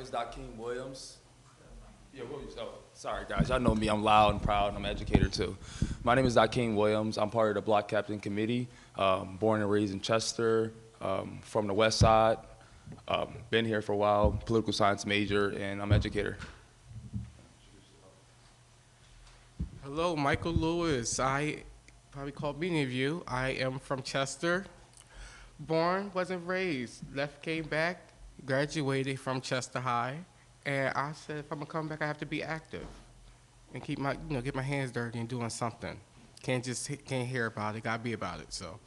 is Dakeem Williams. Yeah, sorry guys, y'all know me, I'm loud and proud, and I'm an educator too. My name is Dakeem Williams. I'm part of the Block Captain Committee, born and raised in Chester, from the West Side. Been here for a while, political science major, and I'm an educator. Hello, Michael Lewis. I probably called many of you. I am from Chester. Born, wasn't raised. Left, came back, graduated from Chester High. And I said, if I'm gonna come back, I have to be active and keep my, get my hands dirty and doing something. Can't hear about it, gotta be about it. So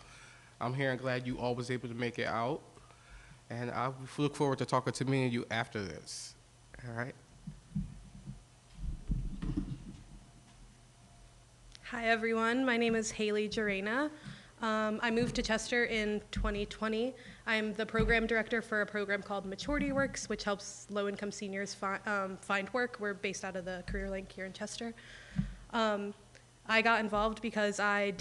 I'm here and glad you all was able to make it out. And I look forward to talking to many of you after this. All right? Hi everyone, my name is Haley Jarena. I moved to Chester in 2020. I'm the program director for a program called Maturity Works, which helps low-income seniors find work. We're based out of the Career Link here in Chester. I got involved because I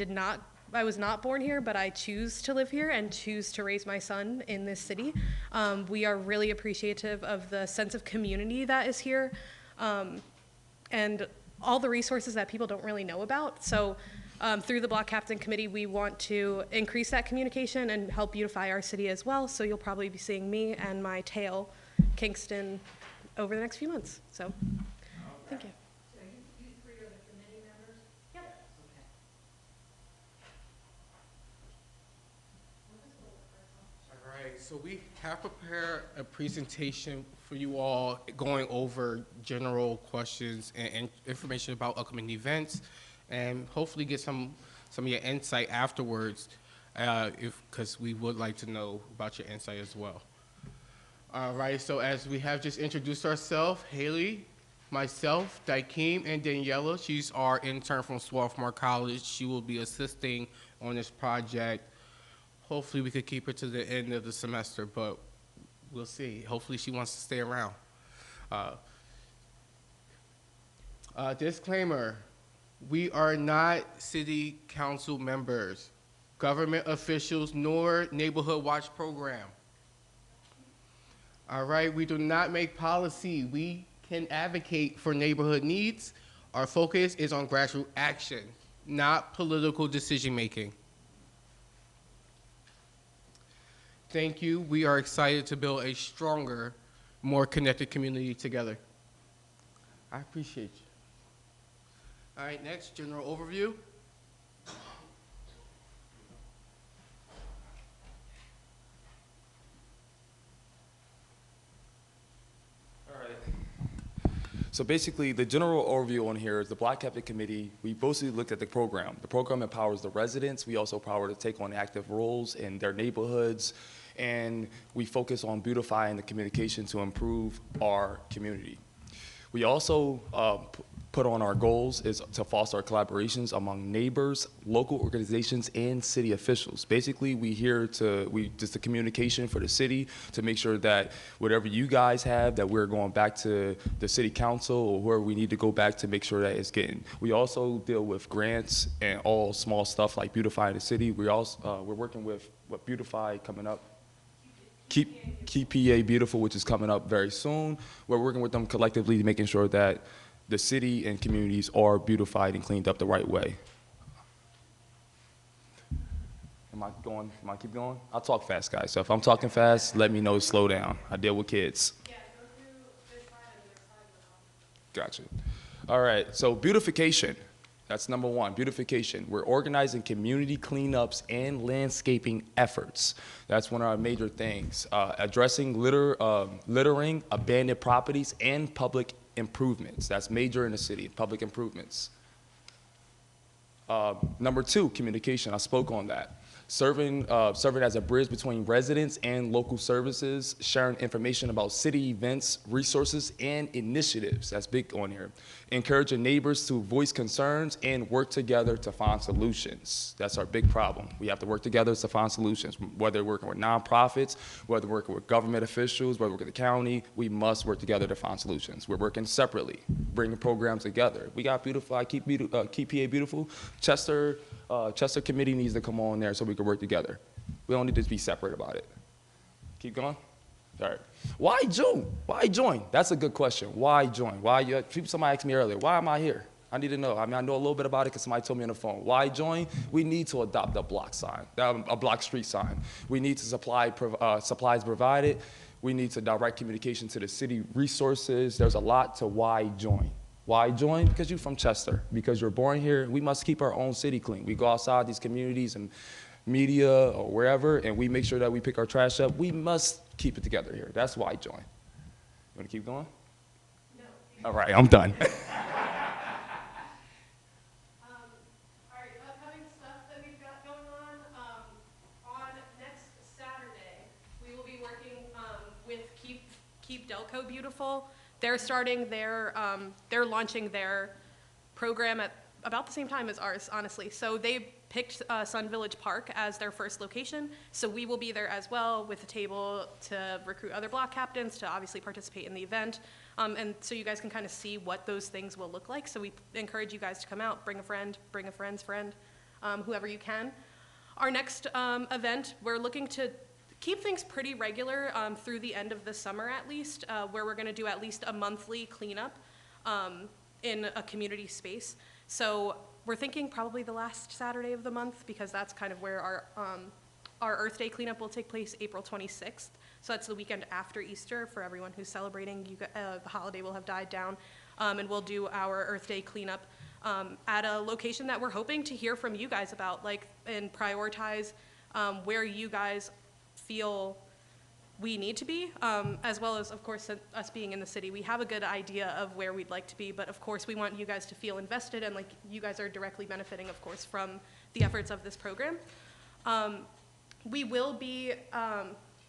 was not born here, but I choose to live here and choose to raise my son in this city. We are really appreciative of the sense of community that is here and all the resources that people don't really know about. So through the Block Captain Committee, we want to increase that communication and help beautify our city as well. So you'll probably be seeing me and my tail, Kingston, over the next few months. So thank you. So you three are the committee members? Yep. All right, so we have prepared a presentation for you all going over general questions and information about upcoming events, and hopefully get some of your insight afterwards, because we would like to know about your insight as well. All right, so as we have just introduced ourselves, Haley, myself, Dakeem, and Daniela, she's our intern from Swarthmore College. She will be assisting on this project. Hopefully we could keep her to the end of the semester, but we'll see. Hopefully she wants to stay around. Disclaimer, we are not city council members, government officials, nor Neighborhood Watch program. All right, we do not make policy. We can advocate for neighborhood needs. Our focus is on grassroots action, not political decision making. Thank you. We are excited to build a stronger, more connected community together. I appreciate you. All right, next, general overview. All right. So basically, the general overview on here is the Block Captain Committee. We basically looked at the program. The program empowers the residents. We also empower to take on active roles in their neighborhoods. And we focus on beautifying the communication to improve our community. We also put on our goals is to foster collaborations among neighbors, local organizations, and city officials. Basically, just the communication for the city to make sure that whatever you guys have, that we're going back to the city council or where we need to go back to make sure that it's getting. We also deal with grants and all small stuff like beautifying the city. We're working with what Beautify coming up. Keep PA Beautiful, which is coming up very soon. We're working with them collectively, making sure that the city and communities are beautified and cleaned up the right way. Am I keep going? I'll talk fast, guys. So if I'm talking fast, let me know to slow down. I deal with kids. Yeah, go through this slide and the next slide. Gotcha. All right, so beautification. That's number one, beautification. We're organizing community cleanups and landscaping efforts. That's one of our major things. Addressing littering, abandoned properties, and public improvements. That's major in the city, public improvements. Number two, communication. I spoke on that. Serving as a bridge between residents and local services, sharing information about city events, resources, and initiatives. That's big on here. Encouraging neighbors to voice concerns and work together to find solutions. That's our big problem. We have to work together to find solutions. Whether working with nonprofits, whether working with government officials, whether working with the county, we must work together to find solutions. We're working separately, bringing programs together. We got Beautify, Keep PA Beautiful. Chester committee needs to come on there so we can work together. We don't need to be separate about it. Keep going. All right. Why June? Why join? That's a good question. Why join? Somebody asked me earlier, why am I here? I need to know. I mean, I know a little bit about it because somebody told me on the phone. Why join? We need to adopt a block sign, a block street sign. We need to supplies provided. We need to direct communication to the city resources. There's a lot to why join. Why join? Because you're from Chester. Because you're born here. We must keep our own city clean. We go outside these communities and media or wherever, and we make sure that we pick our trash up. We must keep it together here. That's why join. You want to keep going? No. All right, I'm done. All right, upcoming stuff that we've got going on next Saturday, we will be working with Keep Delco Beautiful. They're starting they're launching their program at about the same time as ours, honestly. So they picked Sun Village Park as their first location. So we will be there as well with a table to recruit other block captains to obviously participate in the event. And so you guys can kind of see what those things will look like. So we encourage you guys to come out, bring a friend, bring a friend's friend, whoever you can. Our next event, we're looking to keep things pretty regular through the end of the summer at least, where we're gonna do at least a monthly cleanup in a community space. So we're thinking probably the last Saturday of the month because that's kind of where our Earth Day cleanup will take place, April 26th. So that's the weekend after Easter for everyone who's celebrating. The holiday will have died down, and we'll do our Earth Day cleanup at a location that we're hoping to hear from you guys about, and prioritize where you guys feel we need to be, as well as, of course, us being in the city. We have a good idea of where we'd like to be, but of course, we want you guys to feel invested and like you guys are directly benefiting, of course, from the efforts of this program. We will be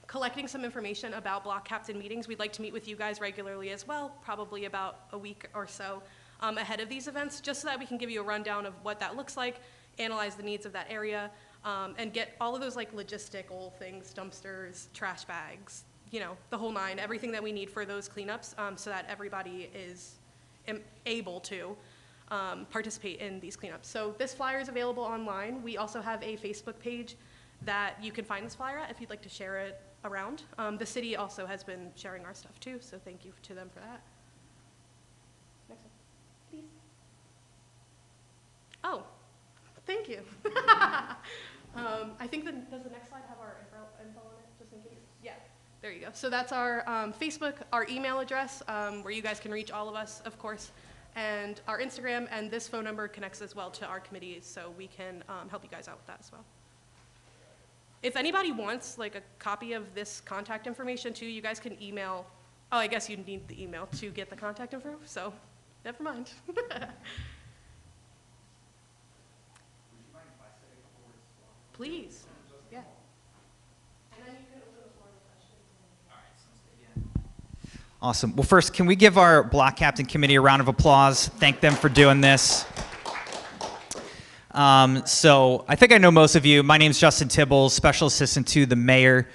collecting some information about block captain meetings. We'd like to meet with you guys regularly as well, probably about a week or so ahead of these events, just so that we can give you a rundown of what that looks like, analyze the needs of that area, and get all of those like logistical things, dumpsters, trash bags, you know, the whole nine, everything that we need for those cleanups, so that everybody is able to participate in these cleanups. So this flyer is available online. We also have a Facebook page that you can find this flyer at if you'd like to share it around. The city also has been sharing our stuff too, so thank you to them for that. Next one, please. Oh, thank you. I think does the next slide have our info on it, just in case? Yeah, there you go. So that's our Facebook, our email address, where you guys can reach all of us, of course, and our Instagram, and this phone number connects as well to our committees, so we can help you guys out with that as well. If anybody wants like a copy of this contact information too, you guys can email. Oh, I guess you need the email to get the contact info, so never mind. Please, yeah. And then you can open the floor to questions. Awesome. Well, first, can we give our block captain committee a round of applause? Thank them for doing this. So I think I know most of you. My name's Justin Tibbles, special assistant to the mayor.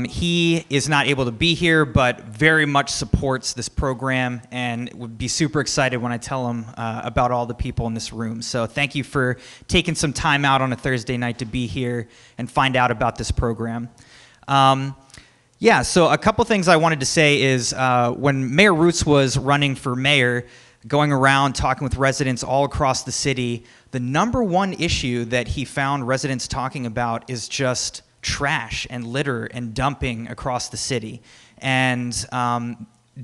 He is not able to be here, but very much supports this program and would be super excited when I tell him about all the people in this room. So thank you for taking some time out on a Thursday night to be here and find out about this program. Yeah, so a couple things I wanted to say is when Mayor Roots was running for mayor, going around talking with residents all across the city, the number one issue that he found residents talking about is just trash and litter and dumping across the city. And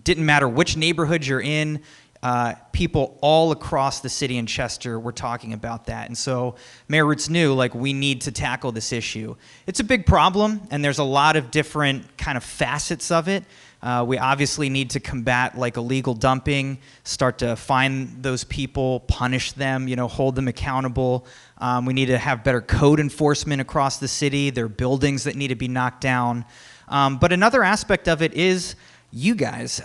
didn't matter which neighborhood you're in, people all across the city in Chester were talking about that. And so Mayor Roots knew, like, we need to tackle this issue. It's a big problem, and there's a lot of different kind of facets of it. We obviously need to combat like illegal dumping, start to find those people, punish them, you know, hold them accountable. We need to have better code enforcement across the city. There are buildings that need to be knocked down. But another aspect of it is you guys.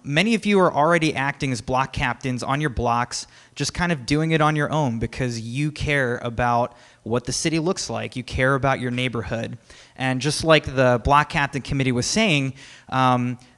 Many of you are already acting as block captains on your blocks, just kind of doing it on your own because you care about what the city looks like. You care about your neighborhood. And just like the Block Captain Committee was saying,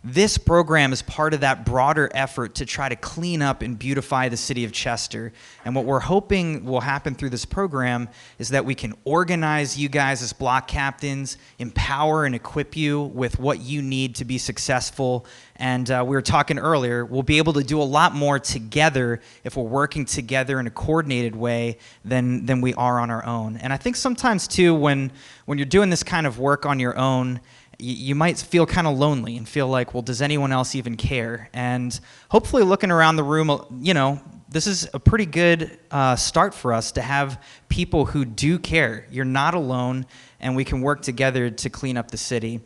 this program is part of that broader effort to try to clean up and beautify the city of Chester. And what we're hoping will happen through this program is that we can organize you guys as block captains, empower and equip you with what you need to be successful. And we were talking earlier, we'll be able to do a lot more together if we're working together in a coordinated way than we are on our own. And I think sometimes too, when you're doing this kind of work on your own, you might feel kind of lonely and feel like, well, does anyone else even care? And hopefully looking around the room, you know, this is a pretty good start for us to have people who do care. You're not alone, and we can work together to clean up the city.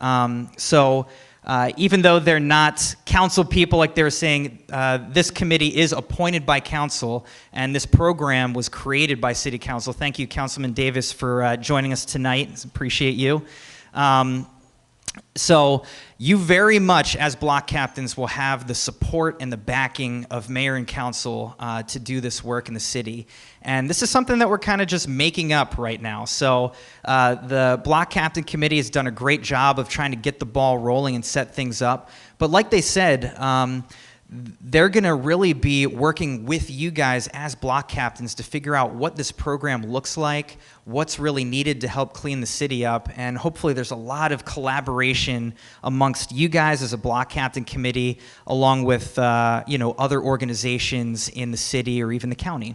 Even though they're not council people, like they were saying, this committee is appointed by council, and this program was created by City Council. Thank you, Councilman Davis, for joining us tonight. Appreciate you. So you very much, as block captains, will have the support and the backing of mayor and council to do this work in the city. And this is something that we're kind of just making up right now. So the block captain committee has done a great job of trying to get the ball rolling and set things up. But like they said, they're going to really be working with you guys as block captains to figure out what this program looks like, what's really needed to help clean the city up, and hopefully there's a lot of collaboration amongst you guys as a block captain committee, along with other organizations in the city or even the county.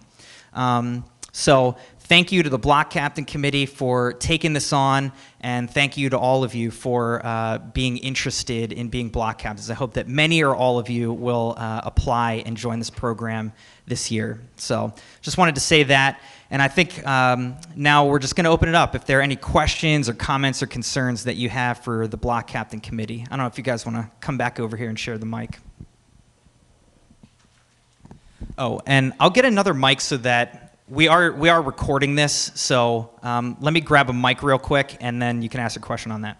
So thank you to the Block Captain Committee for taking this on, and thank you to all of you for being interested in being block captains. I hope that many or all of you will apply and join this program this year. So just wanted to say that, and I think now we're just going to open it up. If there are any questions or comments or concerns that you have for the Block Captain Committee. I don't know if you guys want to come back over here and share the mic. Oh, and I'll get another mic so that we are recording this, so let me grab a mic real quick, and then you can ask a question on that.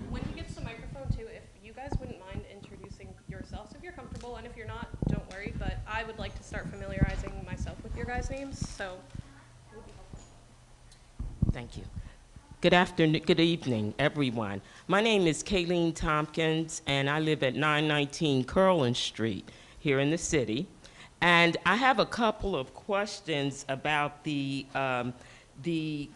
When he gets the microphone too, if you guys wouldn't mind introducing yourselves if you're comfortable, and if you're not, don't worry, but I would like to start familiarizing myself with your guys' names, so it would be helpful. Thank you. Good afternoon, good evening, everyone. My name is Kayleen Tompkins, and I live at 919 Curlin Street here in the city. And I have a couple of questions about the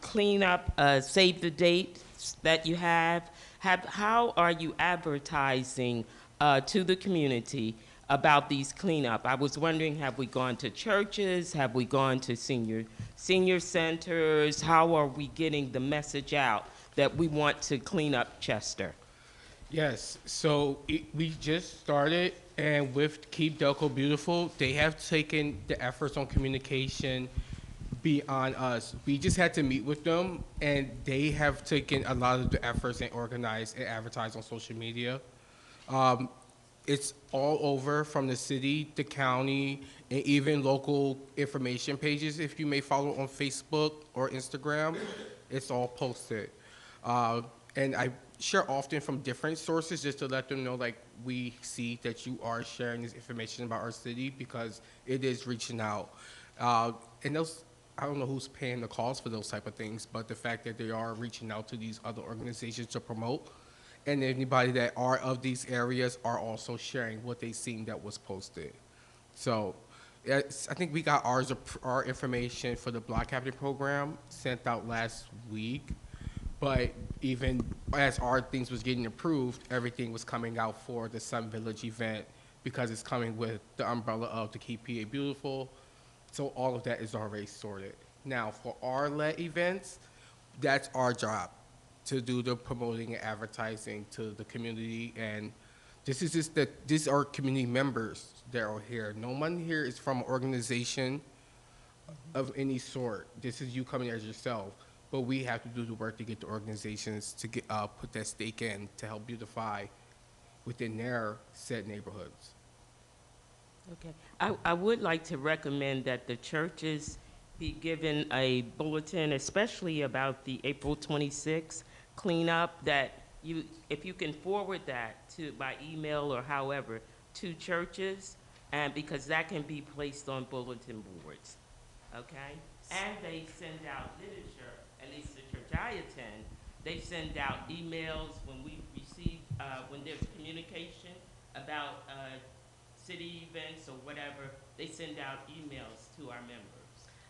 cleanup, save the dates that you have. How are you advertising to the community about these cleanup? I was wondering, have we gone to churches? Have we gone to senior centers? How are we getting the message out that we want to clean up Chester? Yes, so we just started, and with Keep Delco Beautiful, they have taken the efforts on communication beyond us. We just had to meet with them, and they have taken a lot of the efforts and organized and advertised on social media. It's all over, from the city, the county, and even local information pages. If you may follow on Facebook or Instagram, it's all posted. And I share often from different sources just to let them know, like, we see that you are sharing this information about our city, because it is reaching out. And those, I don't know who's paying the cost for those type of things, but the fact that they are reaching out to these other organizations to promote, and anybody that are of these areas are also sharing what they seen that was posted. So I think we got our information for the Block Captain program sent out last week. But even as our things was getting approved, everything was coming out for the Sun Village event, because it's coming with the umbrella of the Keep PA Beautiful. So all of that is already sorted. Now, for our LED events, that's our job, to do the promoting and advertising to the community. And these are community members that are here. No one here is from an organization of any sort. This is you coming as yourself. But we have to do the work to get the organizations to get put that stake in to help beautify within their said neighborhoods. Okay. I would like to recommend that the churches be given a bulletin, especially about the April 26th cleanup, that if you can forward that by email or however to churches, and because that can be placed on bulletin boards, okay? And they send out literature, at least the church I attend, they send out emails when we receive, when there's communication about city events or whatever, they send out emails to our members.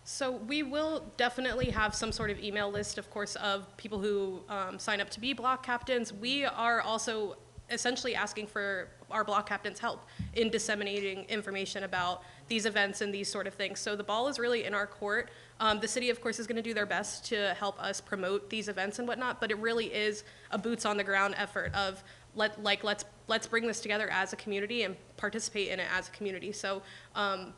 So we will definitely have some sort of email list, of course, of people who sign up to be block captains. We are also essentially asking for our block captains' help in disseminating information about these events and these sort of things. So the ball is really in our court. The city, of course, is going to do their best to help us promote these events and whatnot, but it really is a boots on the ground effort of let's bring this together as a community and participate in it as a community. So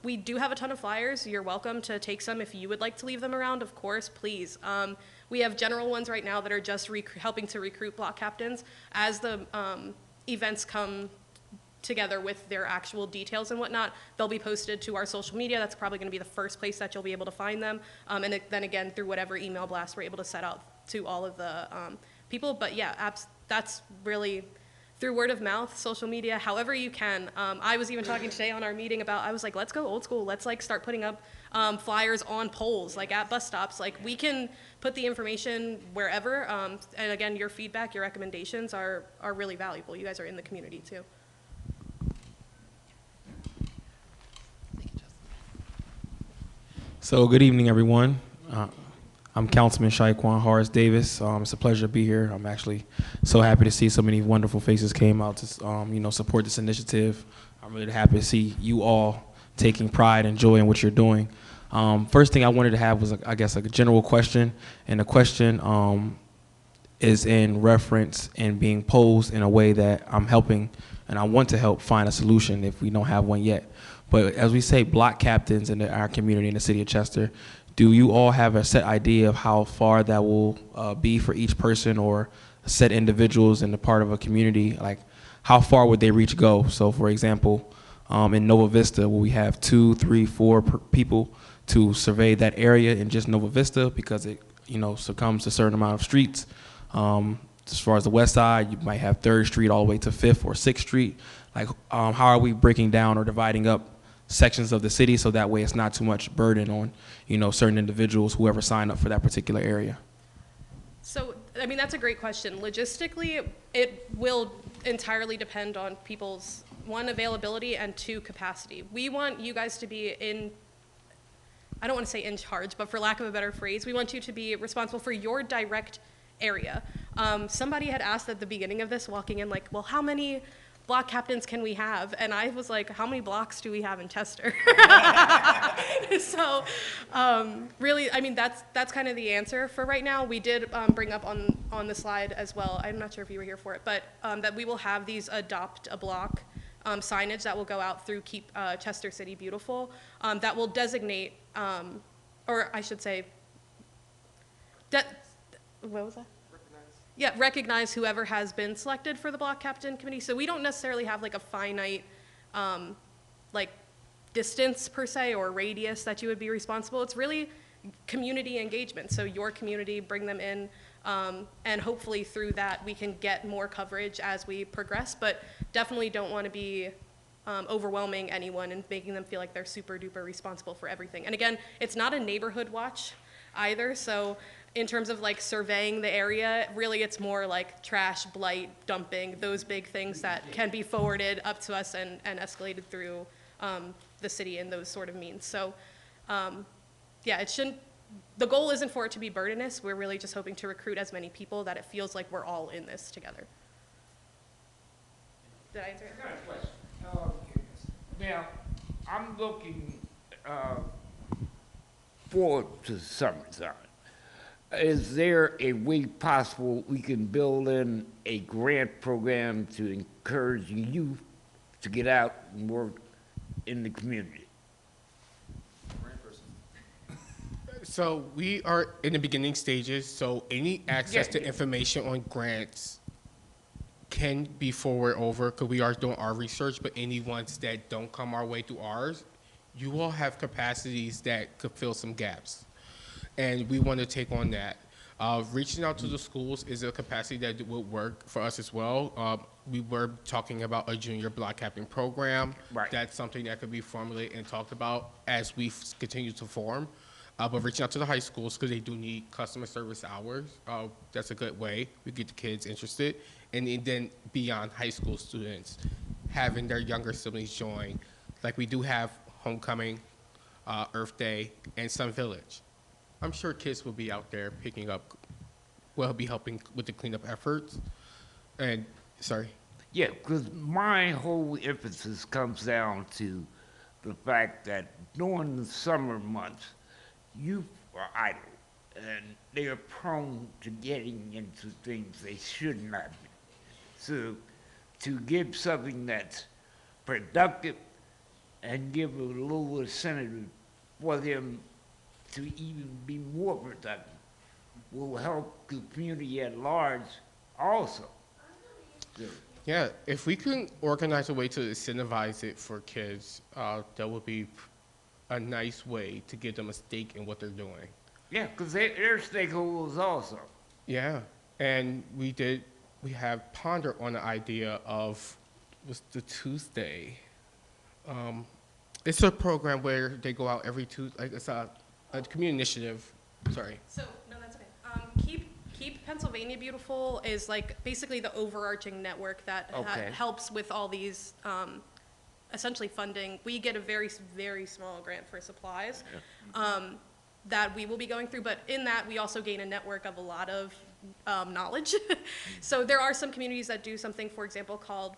we do have a ton of flyers. You're welcome to take some if you would like to leave them around, of course, please. We have general ones right now that are just helping to recruit block captains. As the events come together with their actual details and whatnot, they'll be posted to our social media. That's probably going to be the first place that you'll be able to find them. And then again, through whatever email blast we're able to set out to all of the people. But yeah, that's really through word of mouth, social media, however you can. I was even talking today on our meeting about, I was like, let's go old school. Let's like start putting up flyers on poles, like at bus stops. Like we can put the information wherever. And again, your feedback, your recommendations are really valuable. You guys are in the community too. So good evening, everyone. I'm Councilman Shaquan Horace Davis. It's a pleasure to be here. I'm actually so happy to see so many wonderful faces came out to support this initiative. I'm really happy to see you all taking pride and joy in what you're doing. First thing I wanted to have was, I guess, a general question, and the question is in reference and being posed in a way that I'm helping, and I want to help find a solution if we don't have one yet. But as we say, block captains in our community in the city of Chester, do you all have a set idea of how far that will be for each person or set individuals in the part of a community? Like, how far would they reach go? So, for example, in Nova Vista, will we have 2, 3, 4 people to survey that area in just Nova Vista because it, succumbs to a certain amount of streets? As far as the west side, you might have 3rd Street all the way to 5th or 6th Street. Like, how are we breaking down or dividing up sections of the city so that way it's not too much burden on, certain individuals, whoever sign up for that particular area? So, I mean, that's a great question. Logistically, it will entirely depend on people's, 1, availability, and 2, capacity. We want you guys to be I don't want to say in charge, but for lack of a better phrase, we want you to be responsible for your direct area. Somebody had asked at the beginning of this, walking in, like, well, how many block captains can we have? And I was like, how many blocks do we have in Chester? So really, I mean, that's kind of the answer for right now. We did bring up on the slide as well, I'm not sure if you were here for it, but that we will have these adopt a block signage that will go out through Keep Chester City Beautiful that will designate, or I should say, what was that? Yeah, recognize whoever has been selected for the block captain committee. So we don't necessarily have like a finite like distance per se or radius that you would be responsible. It's really community engagement. So your community, bring them in, and hopefully through that we can get more coverage as we progress, but definitely don't want to be overwhelming anyone and making them feel like they're super duper responsible for everything. And again, it's not a neighborhood watch either, so in terms of like surveying the area, really it's more like trash, blight, dumping, those big things that can be forwarded up to us and escalated through the city and those sort of means. So yeah, the goal isn't for it to be burdenous. We're really just hoping to recruit as many people that it feels like we're all in this together. Did I answer it? I got a question. Now, I'm looking forward to the summertime. Is there a way possible we can build in a grant program to encourage youth to get out and work in the community? So we are in the beginning stages, so any access to information on grants can be forwarded over because we are doing our research, but any ones that don't come our way through ours, you all have capacities that could fill some gaps. And we want to take on that. Reaching out to the schools is a capacity that would work for us as well. we were talking about a junior block captain program. Right. That's something that could be formulated and talked about as we continue to form. But reaching out to the high schools, because they do need customer service hours, that's a good way. We get the kids interested. And then beyond high school students, having their younger siblings join. Like we do have homecoming, Earth Day, and Sun Village. I'm sure kids will be out there picking up, will be helping with the cleanup efforts. And, sorry. Yeah, because my whole emphasis comes down to the fact that during the summer months, youth are idle, and they are prone to getting into things they should not be. So to give something that's productive and give a little incentive for them to even be more productive will help the community at large also. So, Yeah, if we can organize a way to incentivize it for kids, that would be a nice way to give them a stake in what they're doing. yeah, because they're stakeholders also. Yeah, and we have pondered on the idea of, what's the Tuesday? It's a program where they go out every Tuesday, like it's a community initiative, sorry. So, no, that's okay. Keep Pennsylvania Beautiful is like basically the overarching network that Okay. helps with all these essentially funding. We get a very, very small grant for supplies that we will be going through, but in that we also gain a network of a lot of knowledge. So there are some communities that do something, for example, called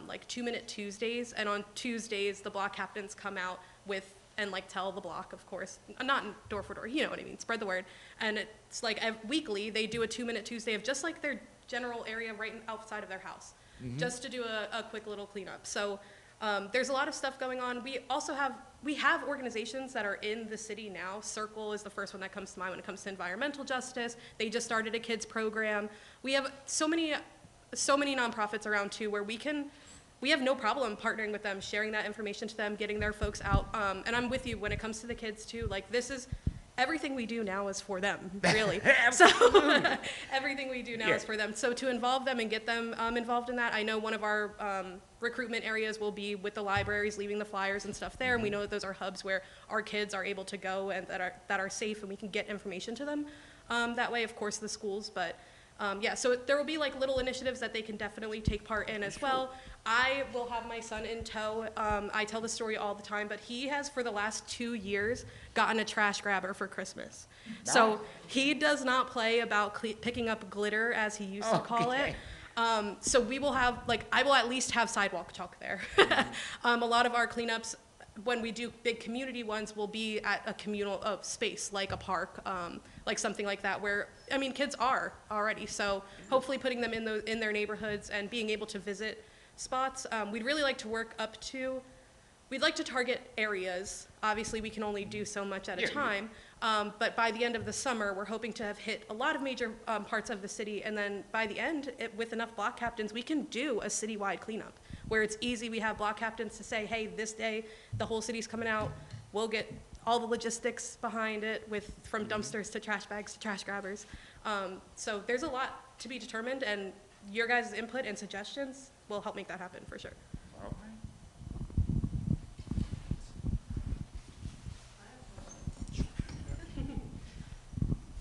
like 2-Minute Tuesdays, and on Tuesdays the block captains come out with and like tell the block, of course, not door for door, you know what I mean, spread the word. And it's like weekly they do a 2-Minute Tuesday of just like their general area right outside of their house, just to do a quick little cleanup. So there's a lot of stuff going on. We also have organizations that are in the city now. Circle is the first one that comes to mind when it comes to environmental justice. They just started a kids program. We have so many nonprofits around too, where we have no problem partnering with them, sharing that information to them, getting their folks out. And I'm with you when it comes to the kids too. Like everything we do now is for them, really. So everything we do now is for them. So to involve them and get them involved in that, I know one of our recruitment areas will be with the libraries, leaving the flyers and stuff there. And we know that those are hubs where our kids are able to go and that are safe, and we can get information to them that way. Of course, the schools, but yeah. So there will be like little initiatives that they can definitely take part in as well. I will have my son in tow. I tell the story all the time, but he has for the last 2 years gotten a trash grabber for Christmas. So he does not play about picking up glitter, as he used to call it. So we will have, like, I will at least have sidewalk chalk there. A lot of our cleanups, when we do big community ones, will be at a communal space, like a park, like something like that, where, I mean, kids are already. So hopefully putting them in their neighborhoods and being able to visit spots. We'd really like to work up to, we'd like to target areas. Obviously, we can only do so much at a time, but by the end of the summer, we're hoping to have hit a lot of major parts of the city, and then by the end, with enough block captains, we can do a citywide cleanup, where it's easy. We have block captains to say, hey, this day, the whole city's coming out. We'll get all the logistics behind it, from dumpsters to trash bags to trash grabbers. So there's a lot to be determined, and your guys' input and suggestions will help make that happen for sure.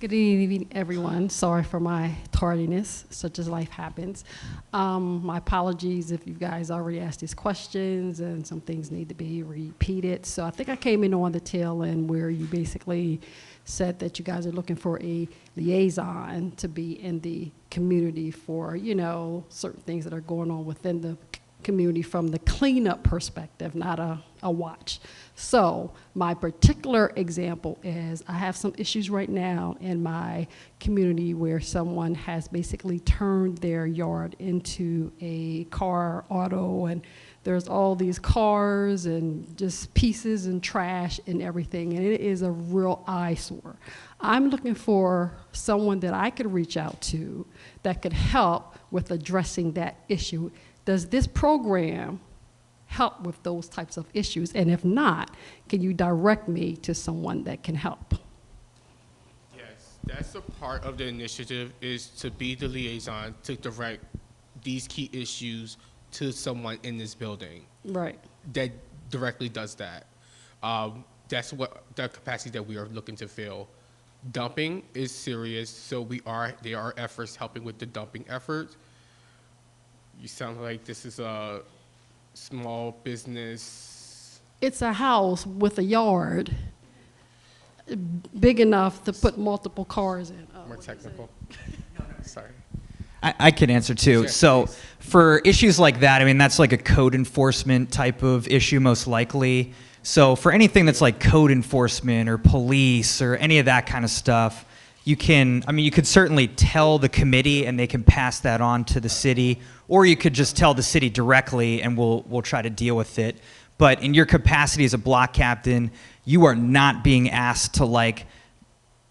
Good evening, everyone. Sorry for my tardiness, such as life happens. My apologies if you guys already asked these questions and some things need to be repeated. So I think I came in on the tail end where you basically said that you guys are looking for a liaison to be in the community for, certain things that are going on within the community from the cleanup perspective, not a watch. So my particular example is I have some issues right now in my community where someone has basically turned their yard into a auto, and there's all these cars and just pieces and trash and everything, and it is a real eyesore. I'm looking for someone that I could reach out to that could help with addressing that issue. Does this program help with those types of issues? And if not, can you direct me to someone that can help? Yes, that's a part of the initiative, is to be the liaison to direct these key issues to someone in this building Right. that directly does that. That's what the capacity that we are looking to fill. Dumping is serious, so there are efforts helping with the dumping efforts. You sound like this is a small business. It's a house with a yard big enough to put multiple cars in. Oh, More what did you say? technical. Sorry. I can answer too. Sure, So please. for issues like that, I mean, that's like a code enforcement type of issue, most likely. So for anything that's like code enforcement or police or any of that kind of stuff, you could certainly tell the committee and they can pass that on to the city, or you could just tell the city directly and we'll try to deal with it. But in your capacity as a block captain, you are not being asked to like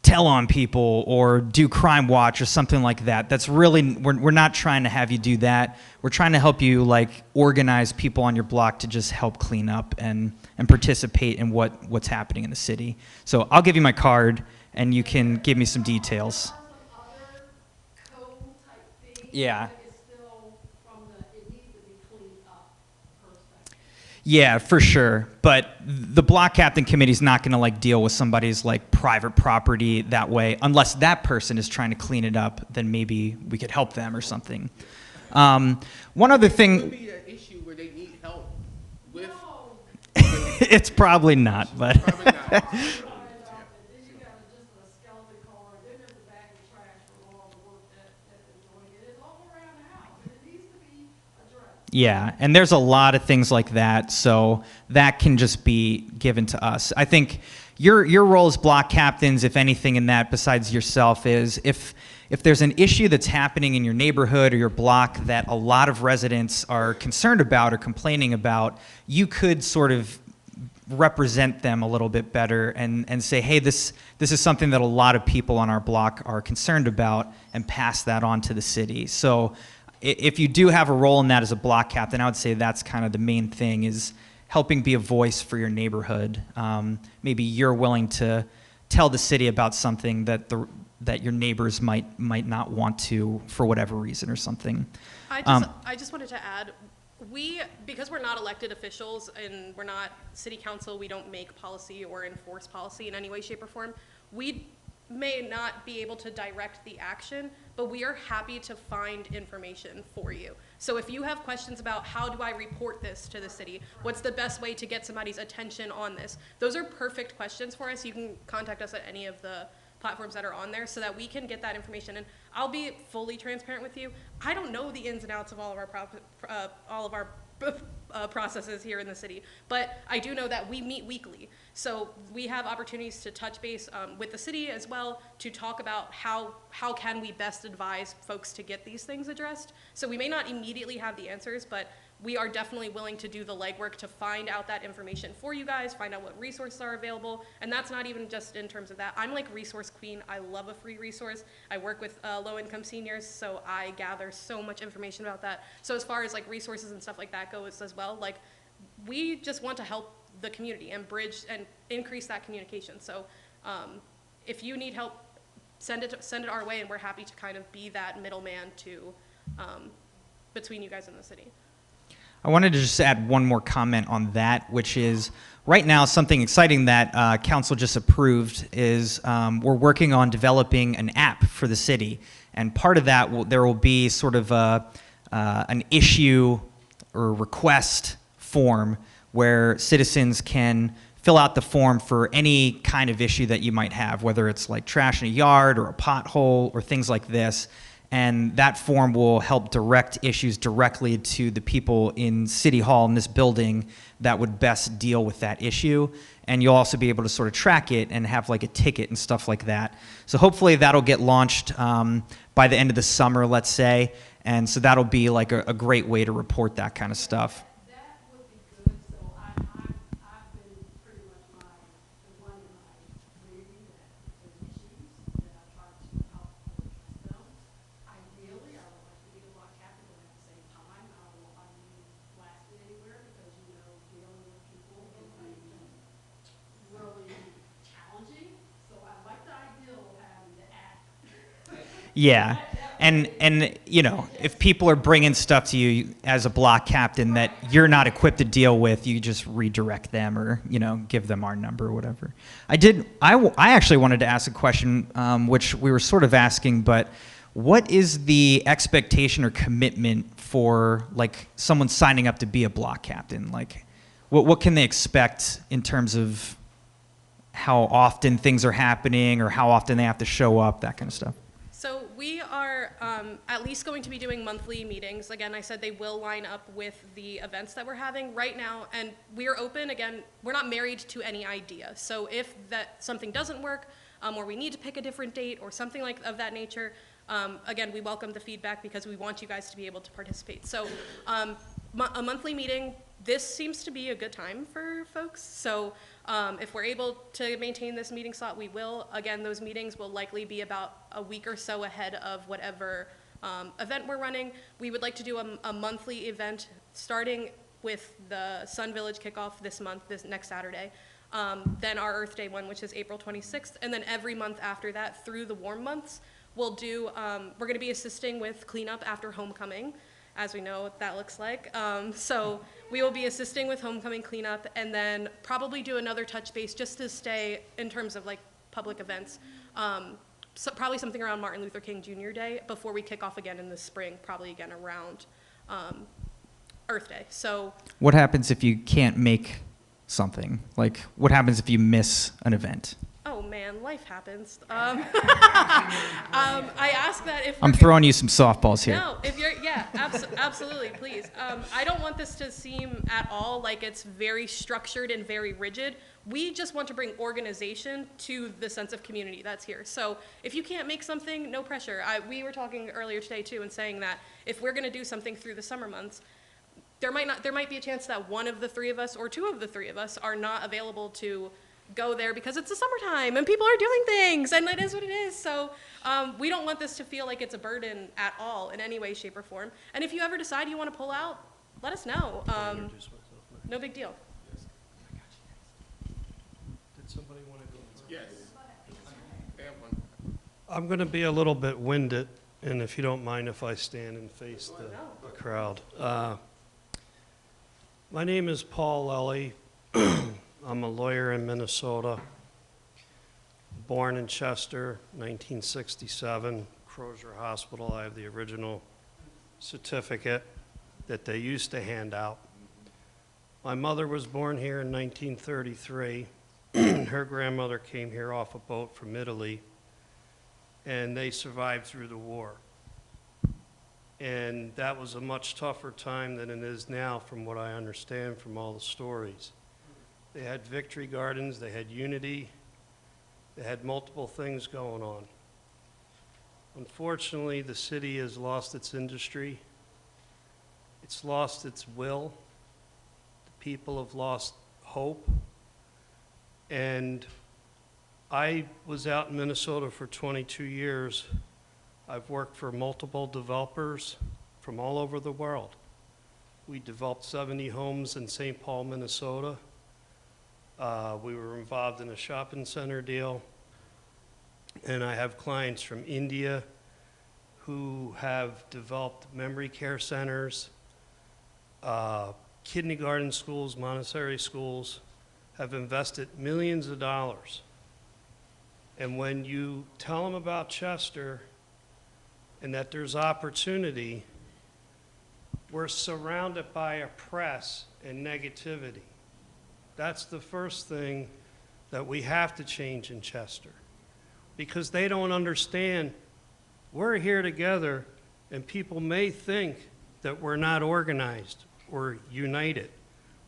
tell on people or do crime watch or something like that. That's really, we're not trying to have you do that. We're trying to help you like organize people on your block to just help clean up and participate in what's happening in the city. So I'll give you my card and you can give me some details. Yeah. Yeah, for sure. But the block captain committee is not going to like deal with somebody's like private property that way, unless that person is trying to clean it up. Then maybe we could help them or something. One other It could thing, be an issue where they need help with. it's probably not, but Probably not. yeah, and there's a lot of things like that, so that can just be given to us. I think your role as block captains, if anything in that besides yourself, is if there's an issue that's happening in your neighborhood or your block that a lot of residents are concerned about or complaining about, you could sort of represent them a little bit better and say, hey, this is something that a lot of people on our block are concerned about, and pass that on to the city. So if you do have a role in that as a block captain, I would say that's kind of the main thing, is helping be a voice for your neighborhood. Maybe you're willing to tell the city about something that your neighbors might not want to for whatever reason or something. I just wanted to add, because we're not elected officials and we're not city council, we don't make policy or enforce policy in any way, shape, or form. We may not be able to direct the action, but we are happy to find information for you. So if you have questions about how do I report this to the city, what's the best way to get somebody's attention on this, those are perfect questions for us. You can contact us at any of the platforms that are on there so that we can get that information. And I'll be fully transparent with you. I don't know the ins and outs of all of our processes here in the city, but I do know that we meet weekly. So we have opportunities to touch base with the city as well to talk about how can we best advise folks to get these things addressed. So we may not immediately have the answers, but we are definitely willing to do the legwork to find out that information for you guys, find out what resources are available, and that's not even just in terms of that. I'm like resource queen. I love a free resource. I work with low-income seniors, so I gather so much information about that. So as far as like resources and stuff like that goes as well, like we just want to help the community and bridge and increase that communication. So if you need help, send it our way, and we're happy to kind of be that middleman to between you guys and the city. I wanted to just add one more comment on that, which is right now something exciting that council just approved is we're working on developing an app for the city. And part of that, there will be sort of an issue or request form where citizens can fill out the form for any kind of issue that you might have, whether it's like trash in a yard or a pothole or things like this. And that form will help direct issues directly to the people in City Hall in this building that would best deal with that issue. And you'll also be able to sort of track it and have like a ticket and stuff like that. So hopefully that'll get launched by the end of the summer, let's say. And so that'll be like a great way to report that kind of stuff. That would be good. So I've been pretty much the one in my community that there's issues that I try to help address them. Ideally, I would like to be a block captain, but at the same time, I don't want to be blasted anywhere because, you know, dealing with people can be really challenging. So I like the idea of having the app. Yeah. And you know, if people are bringing stuff to you as a block captain that you're not equipped to deal with, you just redirect them or, you know, give them our number or whatever. I actually wanted to ask a question, which we were sort of asking, but what is the expectation or commitment for like someone signing up to be a block captain? Like, what can they expect in terms of how often things are happening or how often they have to show up, that kind of stuff? So we are at least going to be doing monthly meetings. Again, I said they will line up with the events that we're having right now, and we are open. Again, we're not married to any idea. So if that something doesn't work, or we need to pick a different date or something like of that nature, again, we welcome the feedback because we want you guys to be able to participate. So a monthly meeting, this seems to be a good time for folks. So if we're able to maintain this meeting slot, we will. Again, those meetings will likely be about a week or so ahead of whatever event we're running. We would like to do a monthly event starting with the Sun Village kickoff this month, this next Saturday. Then our Earth Day one, which is April 26th. And then every month after that through the warm months, we'll do, we're going to be assisting with cleanup after homecoming, as we know what that looks like. So we will be assisting with homecoming cleanup and then probably do another touch base just to stay in terms of like public events. So probably something around Martin Luther King Jr. Day before we kick off again in the spring, probably again around Earth Day. So What happens if you can't make something? Like, what happens if you miss an event? oh man, life happens. I ask that if I'm we're- throwing you some softballs here. No, if you're, yeah, absolutely, please. I don't want this to seem at all like it's very structured and very rigid. We just want to bring organization to the sense of community that's here. So if you can't make something, no pressure. We were talking earlier today too and saying that if we're gonna do something through the summer months, there might be a chance that one of the three of us or two of the three of us are not available to go there because it's the summertime and people are doing things and it is what it is. So we don't want this to feel like it's a burden at all in any way, shape, or form. And if you ever decide you want to pull out, let us know. No big deal. Did somebody want to go? Yes. They have one. I'm going to be a little bit winded, and if you don't mind if I stand and face the crowd. My name is Paul Lelly. I'm a lawyer in Minnesota. Born in Chester, 1967, Crozier Hospital. I have the original certificate that they used to hand out. My mother was born here in 1933. Her grandmother came here off a boat from Italy, and they survived through the war. And that was a much tougher time than it is now, from what I understand from all the stories. They had victory gardens, they had unity, they had multiple things going on. Unfortunately, the city has lost its industry. It's lost its will. The people have lost hope. And I was out in Minnesota for 22 years. I've worked for multiple developers from all over the world. We developed 70 homes in St. Paul, Minnesota. We were involved in a shopping center deal. And I have clients from India who have developed memory care centers, kindergarten schools, Montessori schools, have invested millions of dollars. And when you tell them about Chester and that there's opportunity, we're surrounded by a press and negativity. That's the first thing that we have to change in Chester, because they don't understand we're here together and people may think that we're not organized or united.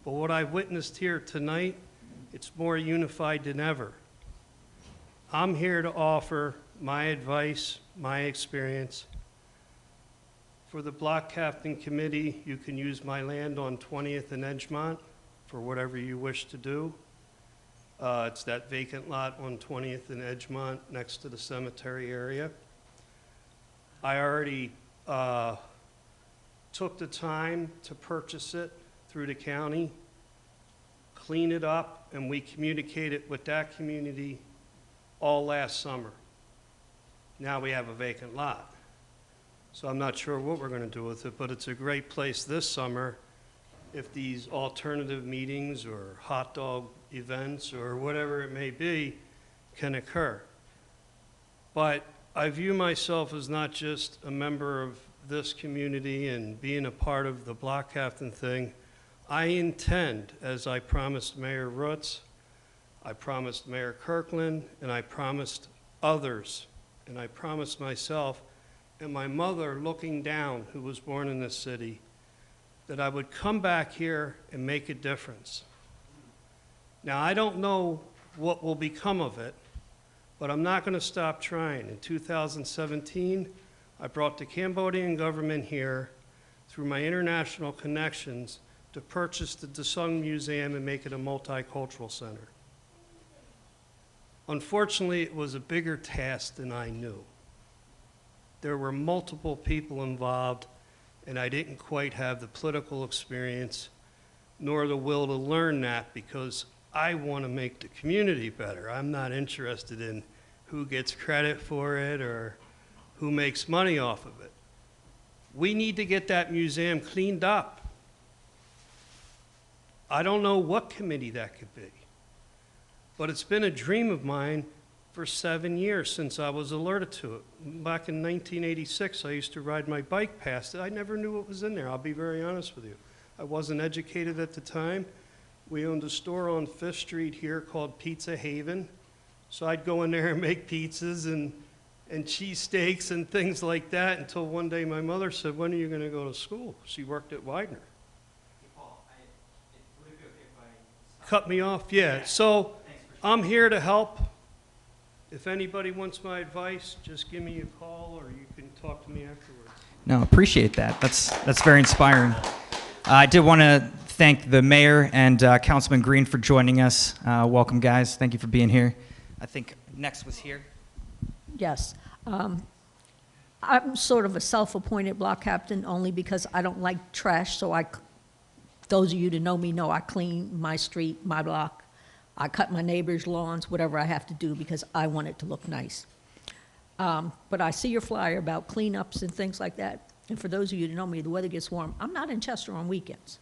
But what I've witnessed here tonight, it's more unified than ever. I'm here to offer my advice, my experience. For the Block Captain Committee, you can use my land on 20th and Edgemont for whatever you wish to do. It's that vacant lot on 20th and Edgemont next to the cemetery area. I already took the time to purchase it through the county, clean it up, and we communicated with that community all last summer. Now we have a vacant lot. So I'm not sure what we're going to do with it, but it's a great place this summer if these alternative meetings or hot dog events or whatever it may be can occur. But I view myself as not just a member of this community and being a part of the block captain thing. I intend, as I promised Mayor Roots, I promised Mayor Kirkland, and I promised others, and I promised myself and my mother looking down, who was born in this city, that I would come back here and make a difference. Now, I don't know what will become of it, but I'm not going to stop trying. In 2017, I brought the Cambodian government here through my international connections to purchase the Dasung Museum and make it a multicultural center. Unfortunately, it was a bigger task than I knew. There were multiple people involved, and I didn't quite have the political experience nor the will to learn that, because I want to make the community better. I'm not interested in who gets credit for it or who makes money off of it. We need to get that museum cleaned up. I don't know what committee that could be, but it's been a dream of mine for 7 years since I was alerted to it. Back in 1986, I used to ride my bike past it. I never knew what was in there, I'll be very honest with you. I wasn't educated at the time. We owned a store on 5th Street here called Pizza Haven. So I'd go in there and make pizzas and cheesesteaks and things like that until one day my mother said, "When are you going to go to school?" She worked at Widener. Cut me off? Yeah. So I'm here to help. If anybody wants my advice, just give me a call or you can talk to me afterwards. No, appreciate that. That's very inspiring. I did want to thank the mayor and Councilman Green for joining us. Welcome, guys. Thank you for being here. I think next was here. Yes. I'm sort of a self-appointed block captain only because I don't like trash, so those of you that know me know I clean my street, my block. I cut my neighbors' lawns, whatever I have to do because I want it to look nice. But I see your flyer about cleanups and things like that. And for those of you that know me, the weather gets warm. I'm not in Chester on weekends.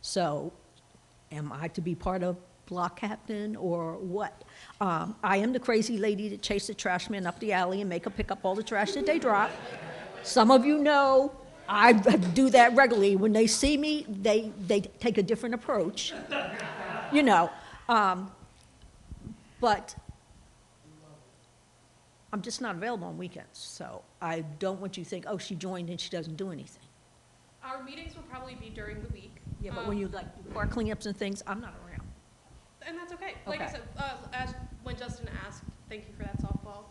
So am I to be part of block captain or what? I am the crazy lady that chased the trash man up the alley and make her pick up all the trash that they drop. Some of you know I do that regularly. When they see me, they take a different approach, you know. But I'm just not available on weekends, so I don't want you to think, oh, she joined and she doesn't do anything. Our meetings will probably be during the week. Yeah, but when you like do park cleanups and things, I'm not around. And that's okay. Like I Okay. said, as when Justin asked, thank you for that softball.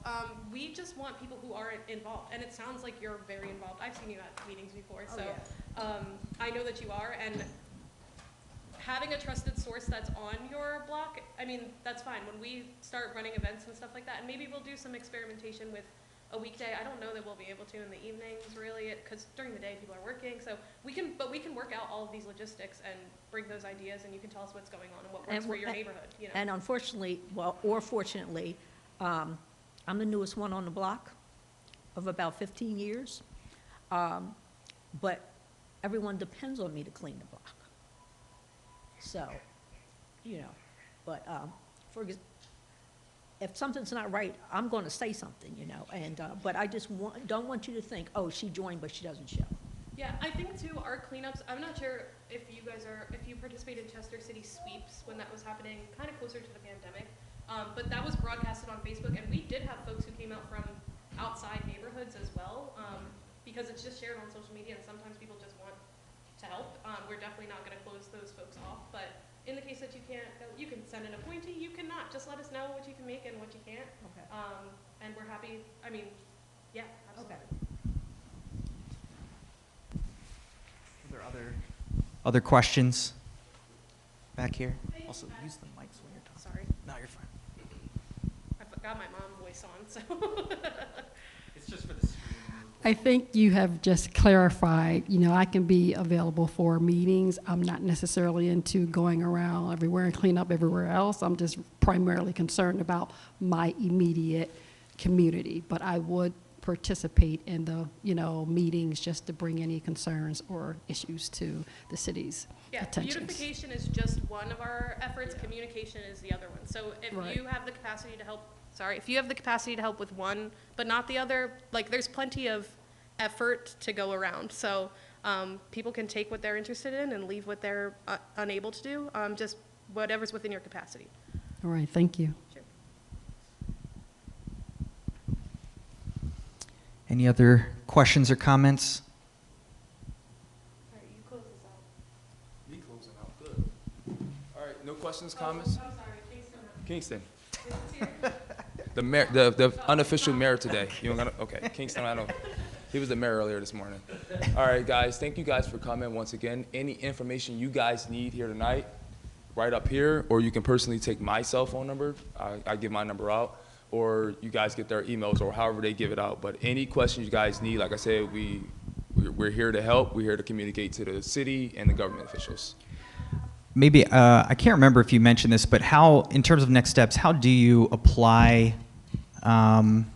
We just want people who are involved, and it sounds like you're very involved. I've seen you at meetings before, Oh, so yeah. I know that you are. And having a trusted source that's on your block, I mean, that's fine. When we start running events and stuff like that, and maybe we'll do some experimentation with a weekday. I don't know that we'll be able to in the evenings, really, because during the day people are working. So we can work out all of these logistics and bring those ideas, and you can tell us what's going on and what works for your neighborhood. You know. And unfortunately, well, or fortunately, I'm the newest one on the block of about 15 years. But everyone depends on me to clean the block. So, you know, but if something's not right, I'm going to say something, you know. And but I just don't want you to think, oh, she joined, but she doesn't show. Yeah, I think too, our cleanups, I'm not sure if you participated in Chester City Sweeps when that was happening, kind of closer to the pandemic. But that was broadcasted on Facebook, and we did have folks who came out from outside neighborhoods as well, because it's just shared on social media, and sometimes people just want to help. We're definitely not going to close those folks off, but in the case that you can't go, you can send an appointee, you cannot. Just let us know what you can make and what you can't. Okay. And we're happy, I mean, yeah, absolutely. Okay. Are there other questions back here? Also, use the mics when you're talking. Sorry, No, you're fine. I got my mom voice on, so. It's just for the screen. I think you have just clarified, you know, I can be available for meetings. I'm not necessarily into going around everywhere and clean up everywhere else. I'm just primarily concerned about my immediate community. But I would participate in the, meetings just to bring any concerns or issues to the city's Yeah, attention. beautification is just one of our efforts. Communication is the other one. So if Right. you have the capacity to help, if you have the capacity to help with one, but not the other, like there's plenty of effort to go around. So people can take what they're interested in and leave what they're unable to do. Just whatever's within your capacity. All right, thank you. Sure. Any other questions or comments? All right, you close this out. Me closing out, good. All right, no questions, comments? I'm sorry, Kingston. Kingston. The mayor, the unofficial mayor today. You don't gotta, okay, Kingston, I don't, he was the mayor earlier this morning. All right, guys, thank you guys for coming once again. Any information you guys need here tonight, right up here, or you can personally take my cell phone number. I give my number out, or you guys get their emails or however they give it out. But any questions you guys need, like I said, we're here to help. We're here to communicate to the city and the government officials. Maybe, I can't remember if you mentioned this, but how, in terms of next steps, how do you apply, and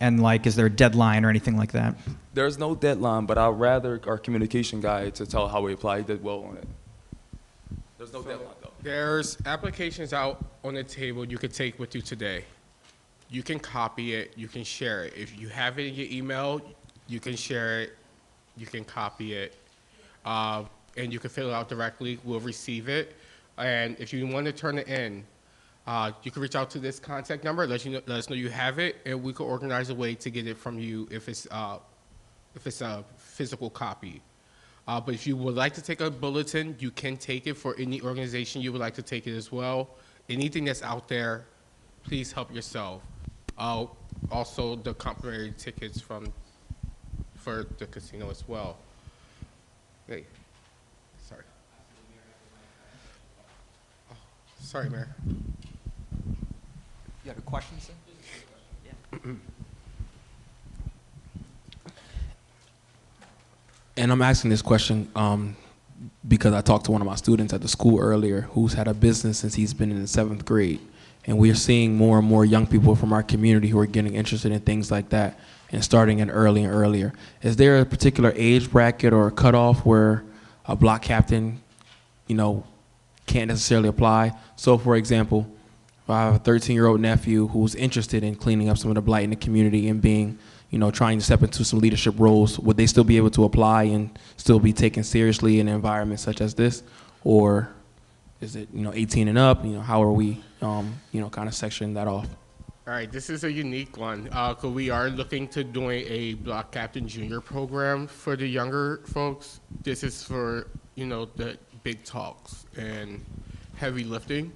like, is there a deadline or anything like that? There's no deadline, but I'd rather our communication guy to tell how we apply. He did well on it. There's no deadline, though. There's applications out on the table you could take with you today. You can copy it, you can share it. If you have it in your email, you can share it, you can copy it, and you can fill it out directly. We'll receive it. And if you want to turn it in, you can reach out to this contact number, let us know you have it, and we can organize a way to get it from you if it's a physical copy. But if you would like to take a bulletin, you can take it for any organization you would like to take it as well. Anything that's out there, please help yourself. Also, the complimentary tickets for the casino as well. Hey, sorry. Oh, sorry, Mayor. You have a question, sir? And I'm asking this question because I talked to one of my students at the school earlier who's had a business since he's been in the 7th grade. And we're seeing more and more young people from our community who are getting interested in things like that and starting it early and earlier. Is there a particular age bracket or a cutoff where a block captain, can't necessarily apply? So, for example, if I have a 13-year-old nephew who's interested in cleaning up some of the blight in the community and being, trying to step into some leadership roles, would they still be able to apply and still be taken seriously in an environment such as this? Or is it, 18 and up? How are we, kind of sectioning that off? All right, this is a unique one because we are looking to doing a Block Captain Junior program for the younger folks. This is for, the big talks and heavy lifting.